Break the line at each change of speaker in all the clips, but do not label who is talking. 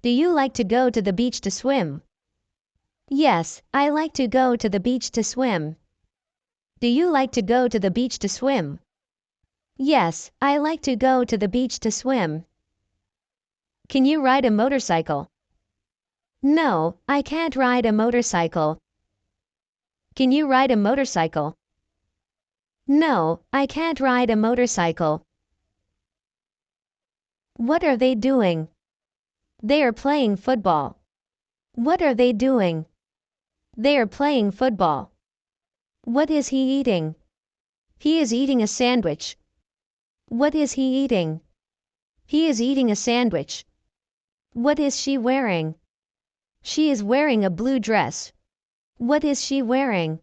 Do you like to go to the beach to swim? Yes, I like to go to the beach to swim. Do you like to go to the beach to swim? Yes, I like to go to the beach to swim. Can you ride a motorcycle? No, I can't ride a motorcycle. Can you ride a motorcycle? No, I can't ride a motorcycle. What are they doing? They are playing football. What are they doing? They are playing football. What is he eating? He is eating a sandwich. What is he eating? He is eating a sandwich. What is she wearing? She is wearing a blue dress. What is she wearing?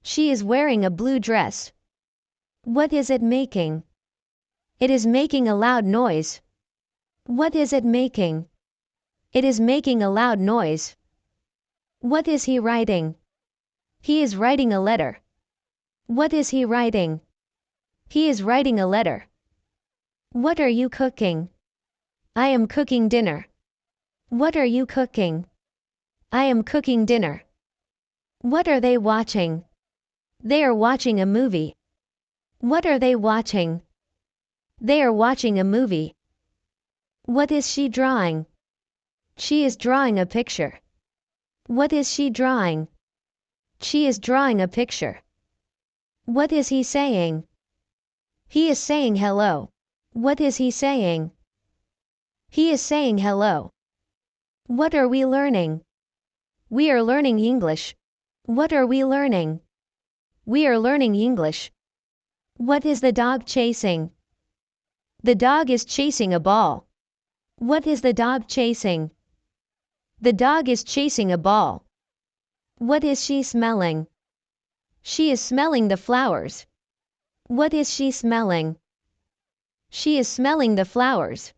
She is wearing a blue dress. What is it making? It is making a loud noise. What is it making? It is making a loud noise. What is he writing? He is writing a letter. What is he writing? He is writing a letter. What are you cooking? I am cooking dinner. What are you cooking? I am cooking dinner. What are they watching? They are watching a movie. What are they watching? They are watching a movie. What is she drawing? She is drawing a picture. What is she drawing? She is drawing a picture. What is he saying? He is saying hello. What is he saying? He is saying hello. What are we learning? We are learning English. What are we learning? We are learning English. What is the dog chasing? The dog is chasing a ball. What is the dog chasing? The dog is chasing a ball. What is she smelling? She is smelling the flowers. What is she smelling? She is smelling the flowers.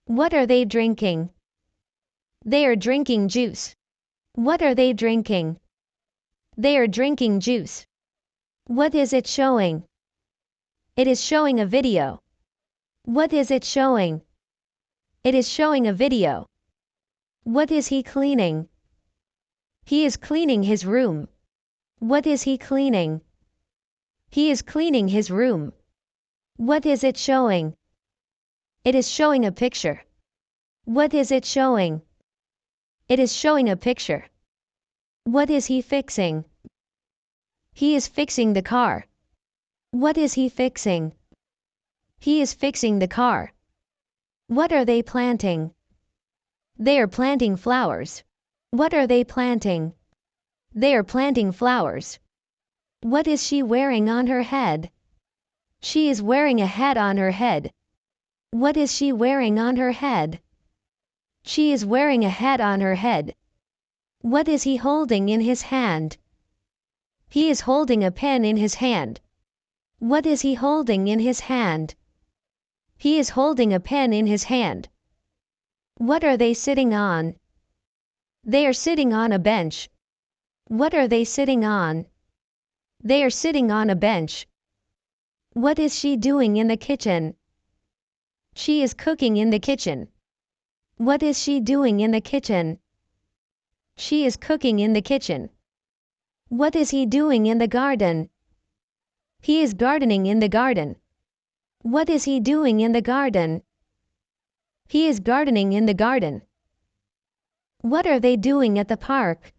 What are they drinking? They are drinking juice. What are they drinking? They are drinking juice. What is it showing? It is showing a video. What is it showing? It is showing a video. What is he cleaning? He is cleaning his room. What is he cleaning? He is cleaning his room. What is it showing? It is showing a picture. What is it showing? It is showing a picture. What is he fixing? He is fixing the car. What is he fixing? He is fixing the car. What are they planting? They are planting flowers. What are they planting? They are planting flowers. What is she wearing on her head? She is wearing a hat on her head. What is she wearing on her head? She is wearing a hat on her head. What is he holding in his hand? He is holding a pen in his hand. What is he holding in his hand? He is holding a pen in his hand. What are they sitting on? They are sitting on a bench. What are they sitting on? They are sitting on a bench. What is she doing in the kitchen? She is cooking in the kitchen. What is she doing in the kitchen? She is cooking in the kitchen. What is he doing in the garden? He is gardening in the garden. What is he doing in the garden? He is gardening in the garden. What are they doing at the park?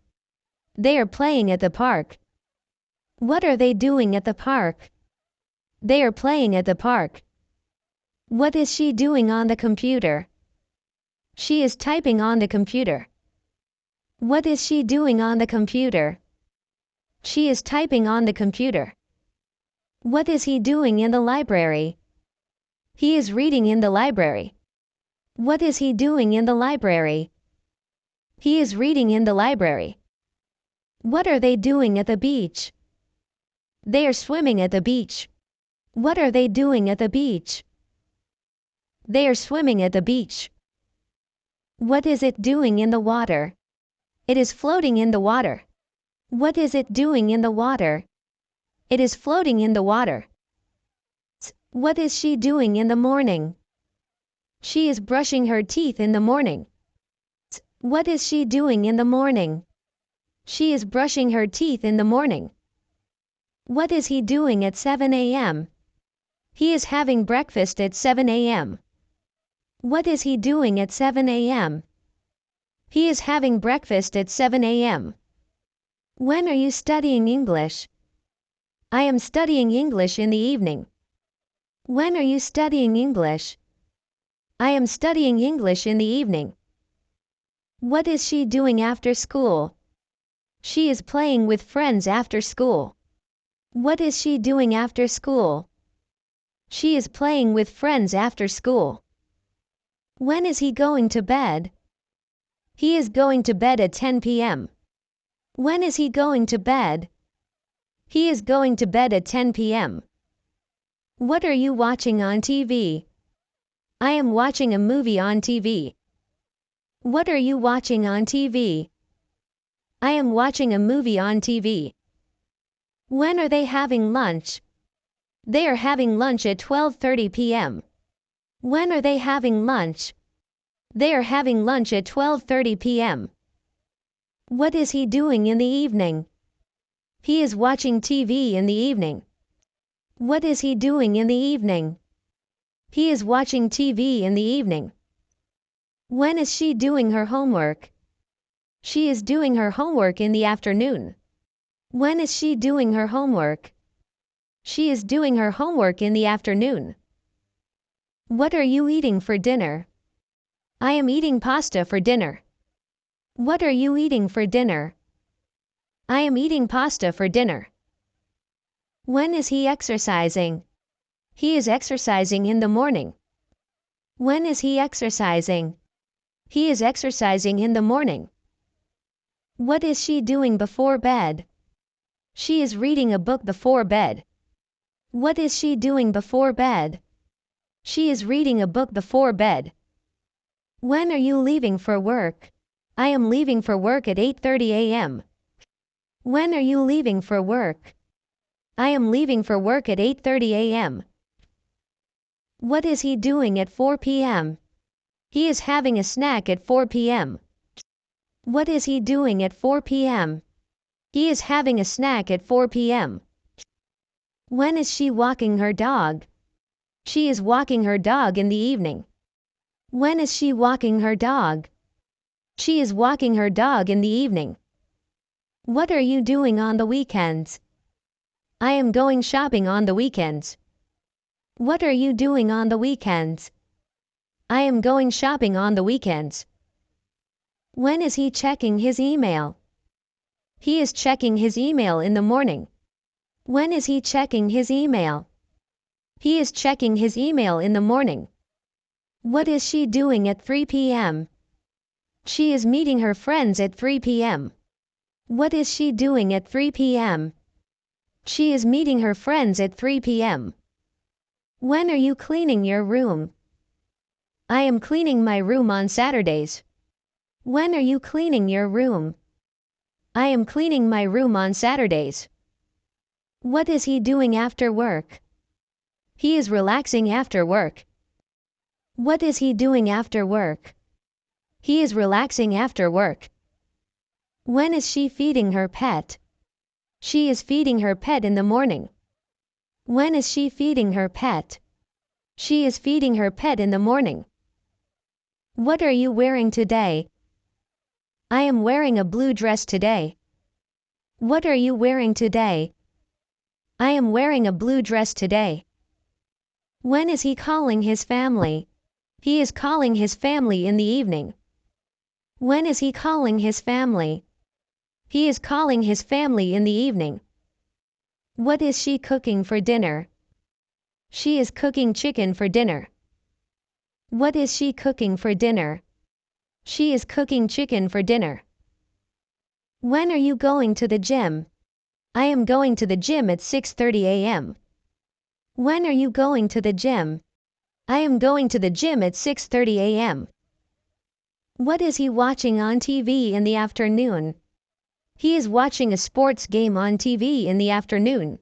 They are playing at the park. What are they doing at the park? They are playing at the park. What is she doing on the computer? She is typing on the computer. What is she doing on the computer? She is typing on the computer. What is he doing in the library? He is reading in the library. What is he doing in the library? He is reading in the library. What are they doing at the beach? They are swimming at the beach. What are they doing at the beach? They are swimming at the beach. What is it doing in the water? It is floating in the water. What is it doing in the water? It is floating in the water. What is she doing in the morning? She is brushing her teeth in the morning. What is she doing in the morning? She is brushing her teeth in the morning. What is he doing at 7 a.m.? He is having breakfast at 7 a.m. What is he doing at 7 a.m.? He is having breakfast at 7 a.m. When are you studying English? I am studying English in the evening. When are you studying English? I am studying English in the evening. What is she doing after school? She is playing with friends after school. What is she doing after school? She is playing with friends after school. When is he going to bed? He is going to bed at 10 p.m. When is he going to bed? He is going to bed at 10 p.m. What are you watching on TV? I am watching a movie on TV. What are you watching on TV? I am watching a movie on TV. When are they having lunch? They are having lunch at 12:30 p.m. When are they having lunch? They are having lunch at 12:30 p.m. What is he doing in the evening? He is watching TV in the evening. What is he doing in the evening? He is watching TV in the evening. When is she doing her homework? She is doing her homework in the afternoon. When is she doing her homework? She is doing her homework in the afternoon. What are you eating for dinner? I am eating pasta for dinner. What are you eating for dinner? I am eating pasta for dinner. When is he exercising? He is exercising in the morning. When is he exercising? He is exercising in the morning. What is she doing before bed? She is reading a book before bed. What is she doing before bed? She is reading a book before bed. When are you leaving for work? I am leaving for work at 8:30 a.m. When are you leaving for work? I am leaving for work at 8:30 a.m. What is he doing at 4 p.m.? He is having a snack at 4 p.m. What is he doing at 4 p.m.? He is having a snack at 4 p.m. When is she walking her dog? She is walking her dog in the evening. When is she walking her dog? She is walking her dog in the evening. What are you doing on the weekends? I am going shopping on the weekends. What are you doing on the weekends? I am going shopping on the weekends. When is he checking his email? He is checking his email in the morning. When is he checking his email? He is checking his email in the morning. What is she doing at 3 p.m.? She is meeting her friends at 3 p.m. What is she doing at 3 p.m.? She is meeting her friends at 3 p.m. When are you cleaning your room? I am cleaning my room on Saturdays. When are you cleaning your room? I am cleaning my room on Saturdays. What is he doing after work? He is relaxing after work. What is he doing after work? He is relaxing after work. When is she feeding her pet? She is feeding her pet in the morning. When is she feeding her pet? She is feeding her pet in the morning. What are you wearing today? I am wearing a blue dress today. What are you wearing today? I am wearing a blue dress today. When is he calling his family? He is calling his family in the evening. When is he calling his family? He is calling his family in the evening. What is she cooking for dinner? She is cooking chicken for dinner. What is she cooking for dinner? She is cooking chicken for dinner. When are you going to the gym? I am going to the gym at 6:30 a.m. When are you going to the gym? I am going to the gym at 6:30 a.m. What is he watching on TV in the afternoon? He is watching a sports game on TV in the afternoon.